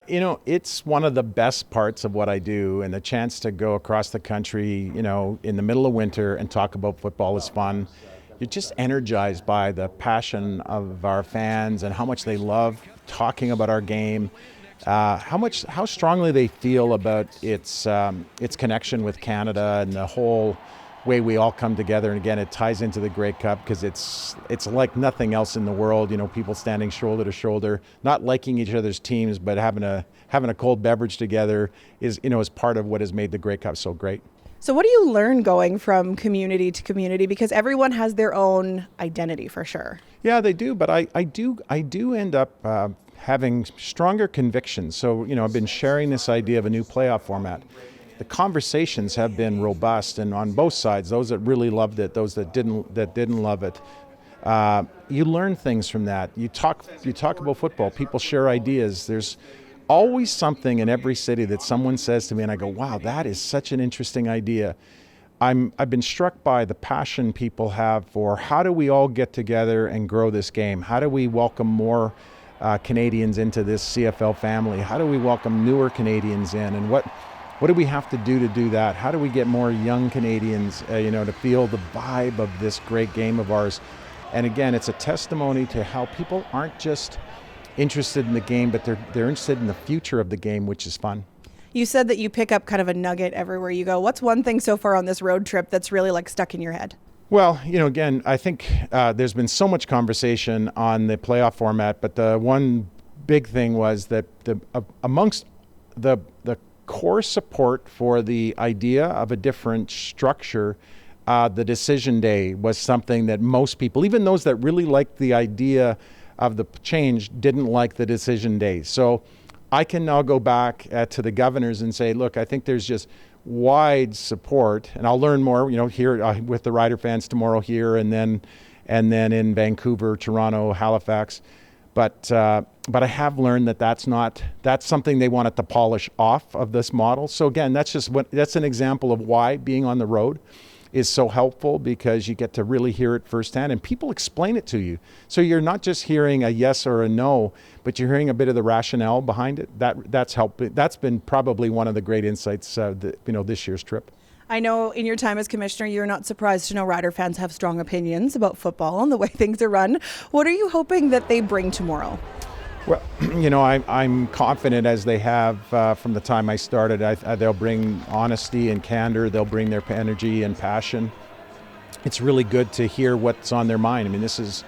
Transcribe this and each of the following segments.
It's one of the best parts of what I do, and the chance to go across the country, in the middle of winter and talk about football is fun. You're just energized by the passion of our fans and how much they love talking about our game, how strongly they feel about its connection with Canada and the whole way we all come together. And again, it ties into the Grey Cup because it's like nothing else in the world. People standing shoulder to shoulder, not liking each other's teams, but having a cold beverage together is part of what has made the Grey Cup so great. So what do you learn going from community to community? Because everyone has their own identity for sure. Yeah, they do. But I do end up having stronger convictions. So, I've been sharing this idea of a new playoff format. The conversations have been robust, and on both sides, those that really loved it, those that didn't love it. You learn things from that. You talk about football. People share ideas. There's always something in every city that someone says to me, and I go, "Wow, that is such an interesting idea." I've been struck by the passion people have for how do we all get together and grow this game? How do we welcome more Canadians into this CFL family? How do we welcome newer Canadians in? And what do we have to do that? How do we get more young Canadians, to feel the vibe of this great game of ours? And again, it's a testimony to how people aren't just interested in the game, but they're interested in the future of the game, which is fun. You said that you pick up kind of a nugget everywhere you go. What's one thing so far on this road trip that's really stuck in your head? Well, again, I think there's been so much conversation on the playoff format, but the one big thing was that amongst the core support for the idea of a different structure, the decision day was something that most people, even those that really liked the idea of the change, didn't like the decision day. So I can now go back to the governors and say, look, I think there's just wide support, and I'll learn more, here with the Rider fans tomorrow here, and then in Vancouver, Toronto, Halifax. But I have learned that's something they wanted to polish off of this model. So again, that's an example of why being on the road is so helpful, because you get to really hear it firsthand and people explain it to you. So you're not just hearing a yes or a no, but you're hearing a bit of the rationale behind it. That's helped. That's been probably one of the great insights this year's trip. I know in your time as commissioner, you're not surprised to know Rider fans have strong opinions about football and the way things are run. What are you hoping that they bring tomorrow? Well, I'm confident, as they have from the time I started. They'll bring honesty and candor. They'll bring their energy and passion. It's really good to hear what's on their mind. I mean, this is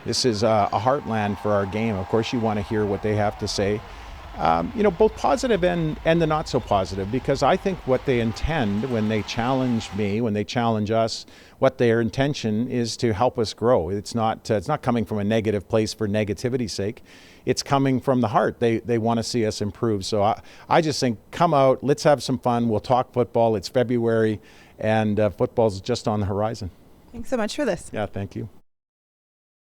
a heartland for our game. Of course, you want to hear what they have to say. Both positive and the not so positive, because I think what they intend when they challenge me, when they challenge us, what their intention is to help us grow. It's not coming from a negative place for negativity's sake. It's coming from the heart. They want to see us improve. So I just think, come out, let's have some fun. We'll talk football. It's February, and football's just on the horizon. Thanks so much for this. Yeah, thank you.